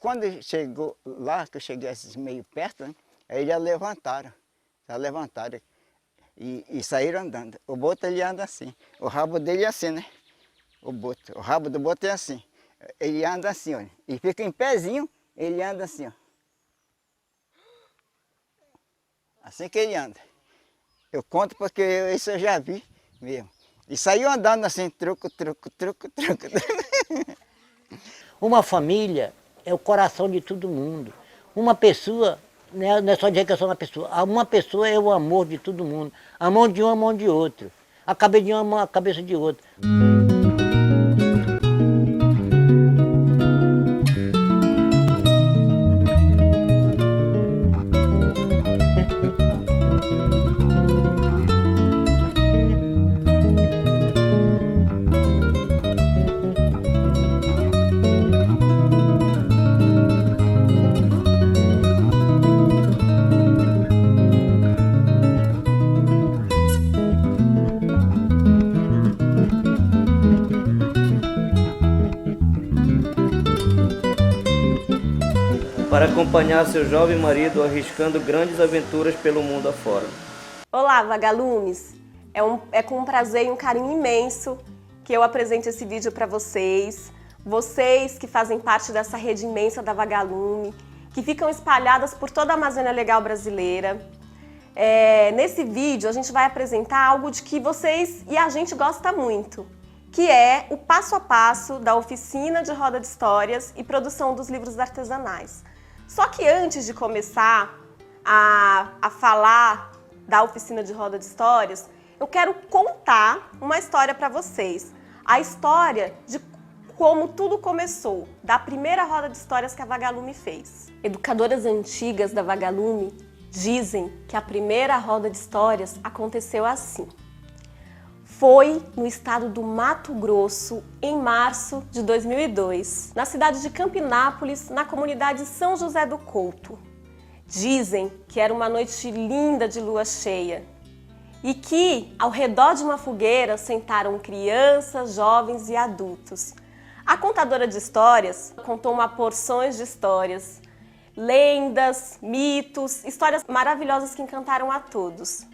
quando chegou lá, que eu cheguei assim, meio perto, né? Aí eles já levantaram e saíram andando. O boto ele anda assim, o rabo dele é assim, né? O rabo do boto é assim. Ele anda assim, olha, e fica em pezinho, ele anda assim, ó. Assim que ele anda. Eu conto porque isso eu já vi mesmo. E saiu andando assim, truco, truco, truco, truco. Uma família é o coração de todo mundo. Uma pessoa, não é só dizer que eu sou uma pessoa é o amor de todo mundo. A mão de um, a mão de outro. A cabeça de um, a cabeça de outro. Para acompanhar seu jovem marido arriscando grandes aventuras pelo mundo afora. Olá, vagalumes! É com um prazer e um carinho imenso que eu apresento esse vídeo para vocês. Vocês que fazem parte dessa rede imensa da Vagalume, que ficam espalhadas por toda a Amazônia Legal brasileira. Nesse vídeo a gente vai apresentar algo de que vocês e a gente gosta muito, que é o passo a passo da oficina de roda de histórias e produção dos livros artesanais. Só que antes de começar a falar da oficina de roda de histórias, eu quero contar uma história para vocês. A história de como tudo começou, da primeira roda de histórias que a Vagalume fez. Educadoras antigas da Vagalume dizem que a primeira roda de histórias aconteceu assim. Foi no estado do Mato Grosso, em março de 2002, na cidade de Campinápolis, na comunidade São José do Couto. Dizem que era uma noite linda de lua cheia e que, ao redor de uma fogueira, sentaram crianças, jovens e adultos. A contadora de histórias contou uma porções de histórias, lendas, mitos, histórias maravilhosas que encantaram a todos.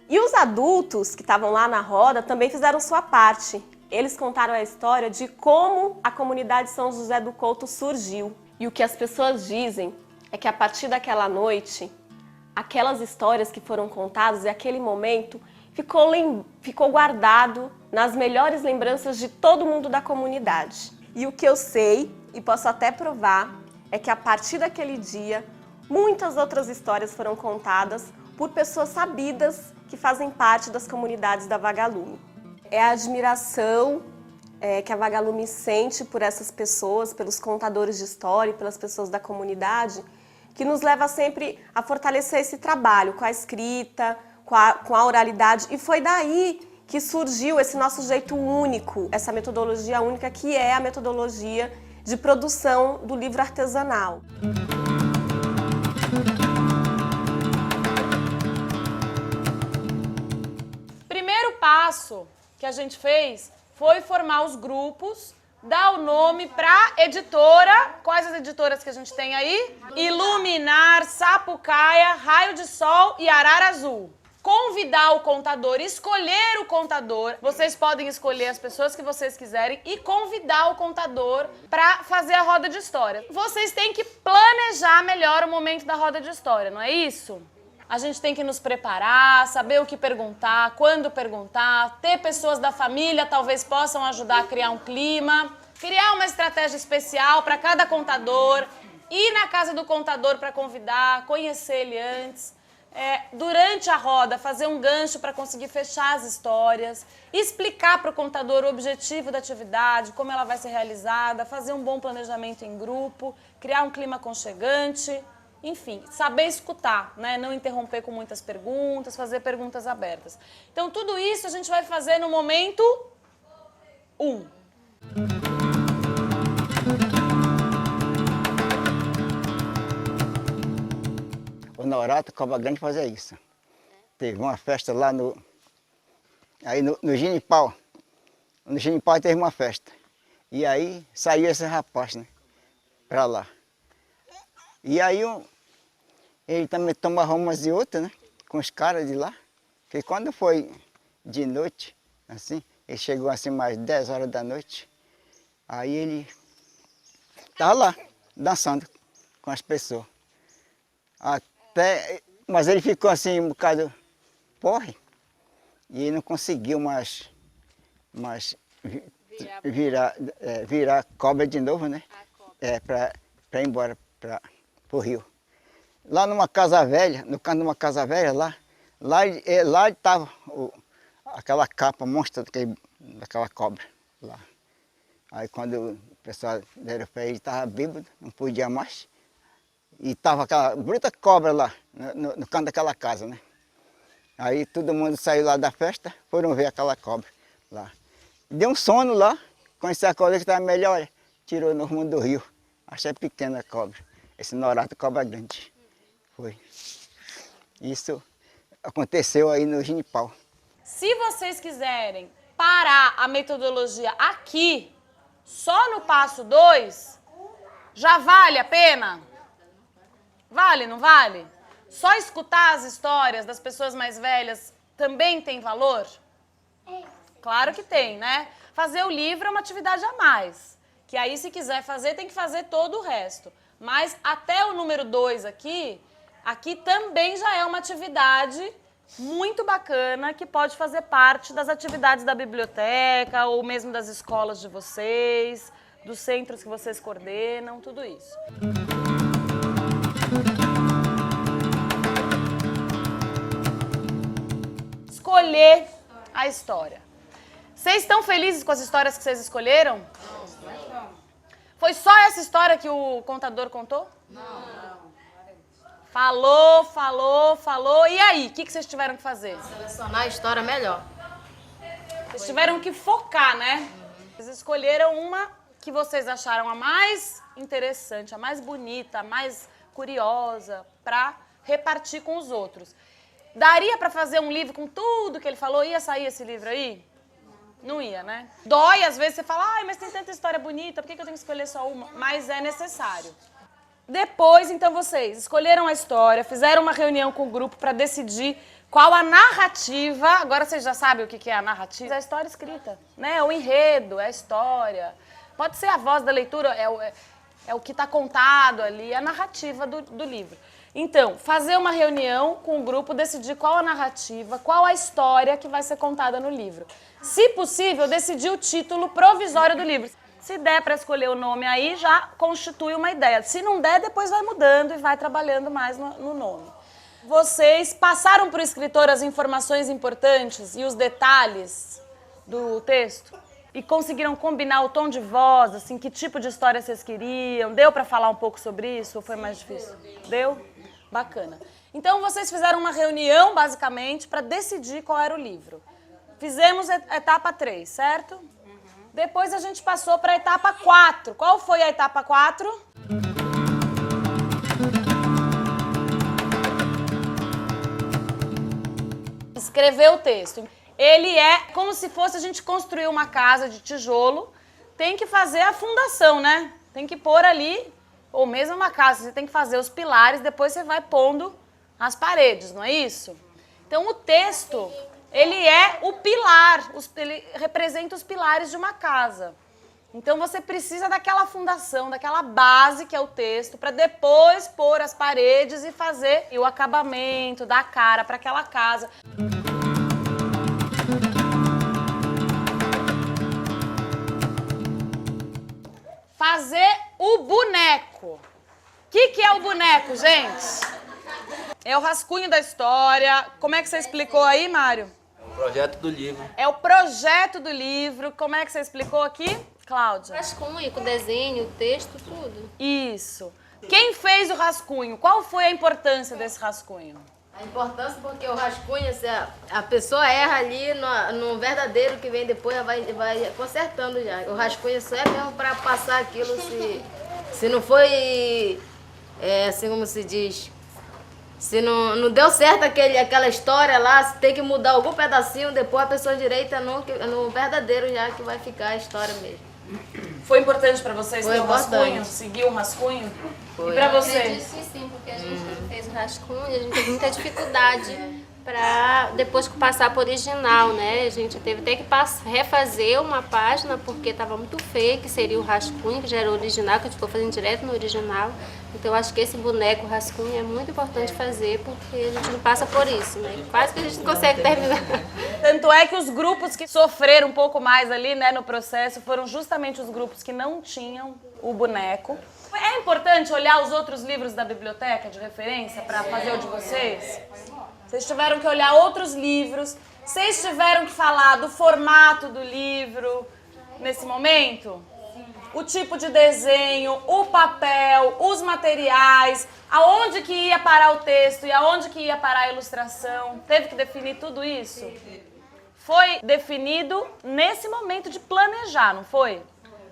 E os adultos que estavam lá na roda também fizeram sua parte. Eles contaram a história de como a comunidade São José do Couto surgiu. E o que as pessoas dizem é que a partir daquela noite, aquelas histórias que foram contadas e aquele momento ficou guardado nas melhores lembranças de todo mundo da comunidade. E o que eu sei, e posso até provar, é que a partir daquele dia, muitas outras histórias foram contadas por pessoas sabidas que fazem parte das comunidades da Vagalume. É a admiração que a Vagalume sente por essas pessoas, pelos contadores de história e pelas pessoas da comunidade, que nos leva sempre a fortalecer esse trabalho com a escrita, com a oralidade. E foi daí que surgiu esse nosso jeito único, essa metodologia única que é a metodologia de produção do livro artesanal. Primeiro passo que a gente fez foi formar os grupos, dar o nome para editora. Quais as editoras que a gente tem aí? Iluminar, Sapucaia, Raio de Sol e Arara Azul. Convidar o contador, escolher o contador. Vocês podem escolher as pessoas que vocês quiserem e convidar o contador para fazer a roda de história. Vocês têm que planejar melhor o momento da roda de história, não é isso? A gente tem que nos preparar, saber o que perguntar, quando perguntar, ter pessoas da família talvez possam ajudar a criar um clima, criar uma estratégia especial para cada contador, ir na casa do contador para convidar, conhecer ele antes. Durante a roda, fazer um gancho para conseguir fechar as histórias, explicar para o contador o objetivo da atividade, como ela vai ser realizada, fazer um bom planejamento em grupo, criar um clima aconchegante, enfim, saber escutar, né? Não interromper com muitas perguntas, fazer perguntas abertas. Então, tudo isso a gente vai fazer no momento 1. O Norato Cobra Grande fazia isso. Teve uma festa lá no Genipau. No Genipau teve uma festa. E aí saiu esse rapaz, né? Pra lá. E aí ele também tomava umas e outras, né? Com os caras de lá. Que quando foi de noite, assim, ele chegou assim mais 10 horas da noite. Aí ele estava lá, dançando com as pessoas. Mas ele ficou assim um bocado porre. E ele não conseguiu mais virar cobra de novo, né? Para ir embora para o rio. Lá numa casa velha, no canto de uma casa velha, lá estava aquela capa monstra daquela cobra lá. Aí quando o pessoal deram para ele, estava bêbado, não podia mais. E estava aquela bruta cobra lá, no canto daquela casa, né? Aí todo mundo saiu lá da festa, foram ver aquela cobra lá. Deu um sono lá, quando se acordou que estava melhor, tirou no rumo do rio. Achei pequena a cobra, esse norato cobra grande. Foi. Isso aconteceu aí no Ginipau. Se vocês quiserem parar a metodologia aqui, só no passo 2, já vale a pena? Vale, não vale? Só escutar as histórias das pessoas mais velhas também tem valor? Claro que tem, né? Fazer o livro é uma atividade a mais. Que aí, se quiser fazer, tem que fazer todo o resto. Mas até o número 2 aqui também já é uma atividade muito bacana que pode fazer parte das atividades da biblioteca ou mesmo das escolas de vocês, dos centros que vocês coordenam, tudo isso. Escolher a história. Vocês estão felizes com as histórias que vocês escolheram? Não. Foi só essa história que o contador contou? Não. Falou. E aí, o que vocês tiveram que fazer? Selecionar a história melhor. Vocês tiveram que focar, né? Vocês escolheram uma que vocês acharam a mais interessante, a mais bonita, a mais curiosa, para repartir com os outros. Daria para fazer um livro com tudo que ele falou? Ia sair esse livro aí? Não ia, né? Dói, às vezes você fala, ai, mas tem tanta história bonita, por que eu tenho que escolher só uma? Mas é necessário. Depois, então, vocês escolheram a história, fizeram uma reunião com o grupo para decidir qual a narrativa. Agora vocês já sabem o que é a narrativa. É a história escrita, né? É o enredo, é a história. Pode ser a voz da leitura, é o que está contado ali, é a narrativa do livro. Então, fazer uma reunião com o grupo, decidir qual a narrativa, qual a história que vai ser contada no livro. Se possível, decidir o título provisório do livro. Se der para escolher o nome aí, já constitui uma ideia. Se não der, depois vai mudando e vai trabalhando mais no nome. Vocês passaram para o escritor as informações importantes e os detalhes do texto? E conseguiram combinar o tom de voz, assim, que tipo de história vocês queriam? Deu para falar um pouco sobre isso ou foi mais difícil? Deu? Bacana. Então, vocês fizeram uma reunião, basicamente, para decidir qual era o livro. Fizemos a etapa 3, certo? Depois a gente passou para a etapa 4. Qual foi a etapa 4? Escrever o texto. Ele é como se fosse a gente construir uma casa de tijolo. Tem que fazer a fundação, né? Tem que pôr ali, ou mesmo uma casa, você tem que fazer os pilares, depois você vai pondo as paredes, não é isso? Então o texto, ele é o pilar, ele representa os pilares de uma casa. Então você precisa daquela fundação, daquela base que é o texto, para depois pôr as paredes e fazer o acabamento, dar cara para aquela casa. Fazer o boneco. O que é o boneco, gente? É o rascunho da história. Como é que você explicou aí, Mário? O projeto do livro. É o projeto do livro. Como é que você explicou aqui, Cláudia? Rascunho, com desenho, texto, tudo. Isso. Quem fez o rascunho? Qual foi a importância desse rascunho? A importância porque o rascunho, se a pessoa erra ali no verdadeiro que vem depois, vai consertando já. O rascunho só é mesmo para passar aquilo, se não foi, assim como se diz, se não deu certo aquela história lá, se tem que mudar algum pedacinho, depois a pessoa direita no verdadeiro já que vai ficar a história mesmo. Foi importante para vocês Foi ter um rascunho? importante. Seguir um rascunho? Foi. E para Eu vocês? acredito que sim, porque a gente fez o rascunho e a gente teve muita dificuldade para depois passar para o original, né? A gente teve até que refazer uma página porque estava muito feio, que seria o rascunho, que já era o original, que a gente ficou fazendo direto no original. Então eu acho que esse boneco rascunho é muito importante fazer porque a gente não passa por isso, né? Quase que a gente não consegue terminar. Tanto é que os grupos que sofreram um pouco mais ali, né, no processo, foram justamente os grupos que não tinham o boneco. É importante olhar os outros livros da biblioteca de referência para fazer o de vocês? Vocês tiveram que olhar outros livros, vocês tiveram que falar do formato do livro nesse momento? O tipo de desenho, o papel, os materiais, aonde que ia parar o texto e aonde que ia parar a ilustração. Teve que definir tudo isso? Foi definido nesse momento de planejar, não foi?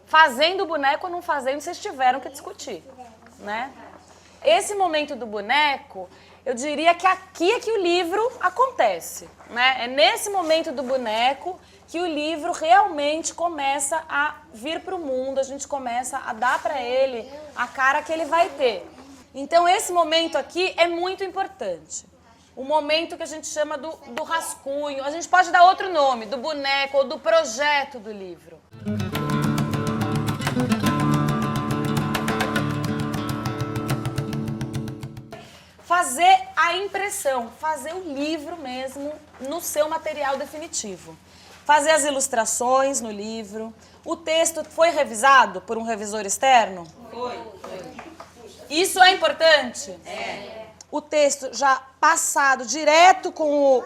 Fazendo o boneco ou não fazendo, vocês tiveram que discutir, né? Esse momento do boneco, eu diria que aqui é que o livro acontece, né? É nesse momento do boneco que o livro realmente começa a vir para o mundo, a gente começa a dar para ele a cara que ele vai ter. Então esse momento aqui é muito importante. O momento que a gente chama do rascunho, a gente pode dar outro nome, do boneco ou do projeto do livro. Fazer a impressão, fazer o livro mesmo no seu material definitivo. Fazer as ilustrações no livro. O texto foi revisado por um revisor externo? Foi. Isso é importante? É. O texto já passado direto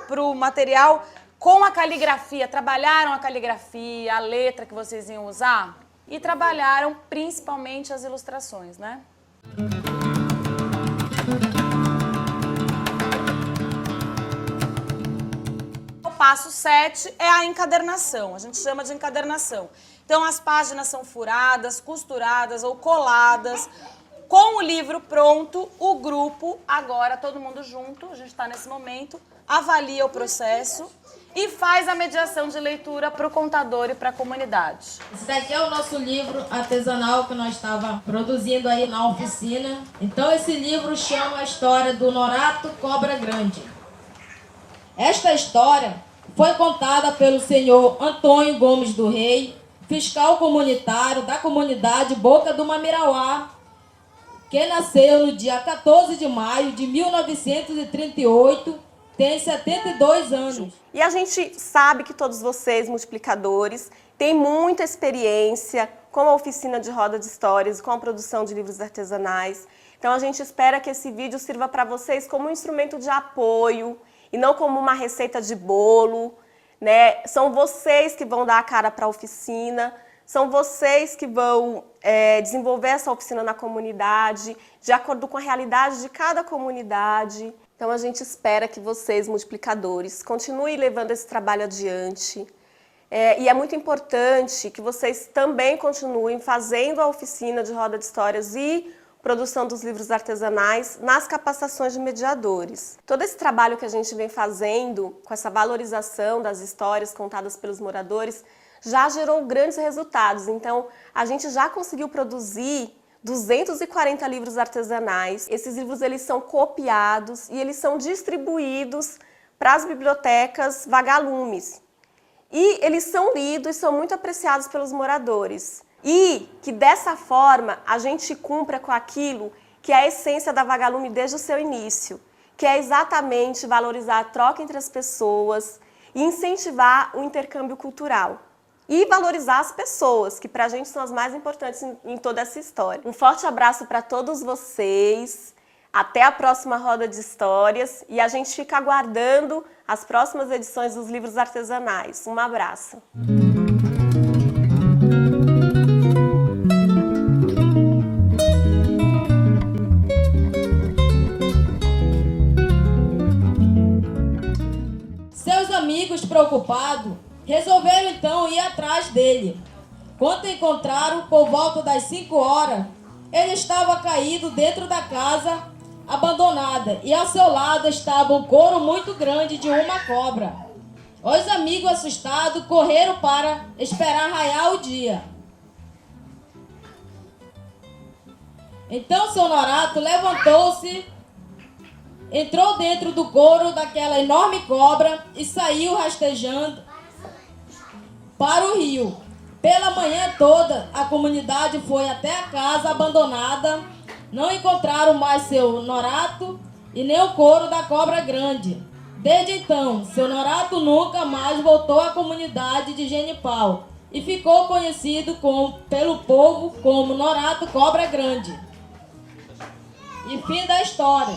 para o material com a caligrafia. Trabalharam a caligrafia, a letra que vocês iam usar? E trabalharam principalmente as ilustrações, né? Passo 7 é a encadernação, a gente chama de encadernação. Então as páginas são furadas, costuradas ou coladas. Com o livro pronto, o grupo, agora todo mundo junto, a gente está nesse momento, avalia o processo e faz a mediação de leitura para o contador e para a comunidade. Esse daqui é o nosso livro artesanal que nós estávamos produzindo aí na oficina. Então esse livro chama a história do Norato Cobra Grande. Esta história foi contada pelo senhor Antônio Gomes do Rei, fiscal comunitário da comunidade Boca do Mamirauá, que nasceu no dia 14 de maio de 1938, tem 72 anos. E a gente sabe que todos vocês, multiplicadores, têm muita experiência com a oficina de roda de histórias, com a produção de livros artesanais. Então a gente espera que esse vídeo sirva para vocês como um instrumento de apoio, e não como uma receita de bolo, né? São vocês que vão dar a cara para a oficina, são vocês que vão desenvolver essa oficina na comunidade, de acordo com a realidade de cada comunidade. Então a gente espera que vocês, multiplicadores, continuem levando esse trabalho adiante. E é muito importante que vocês também continuem fazendo a oficina de roda de histórias e produção dos livros artesanais nas capacitações de mediadores. Todo esse trabalho que a gente vem fazendo, com essa valorização das histórias contadas pelos moradores, já gerou grandes resultados. Então, a gente já conseguiu produzir 240 livros artesanais. Esses livros eles são copiados e eles são distribuídos para as bibliotecas vagalumes. E eles são lidos e são muito apreciados pelos moradores. E que dessa forma a gente cumpra com aquilo que é a essência da Vagalume desde o seu início, que é exatamente valorizar a troca entre as pessoas e incentivar o intercâmbio cultural. E valorizar as pessoas, que pra gente são as mais importantes em toda essa história. Um forte abraço para todos vocês, até a próxima roda de histórias e a gente fica aguardando as próximas edições dos livros artesanais. Um abraço! Preocupados, resolveram então ir atrás dele. Quando encontraram, por volta das 5 horas, ele estava caído dentro da casa, abandonada, e ao seu lado estava um couro muito grande de uma cobra. Os amigos, assustados, correram para esperar raiar o dia. Então seu Norato levantou-se, entrou dentro do couro daquela enorme cobra e saiu rastejando para o rio. Pela manhã toda, a comunidade foi até a casa abandonada. Não encontraram mais seu Norato e nem o couro da cobra grande. Desde então, seu Norato nunca mais voltou à comunidade de Genipau e ficou conhecido pelo povo como Norato Cobra Grande. E fim da história.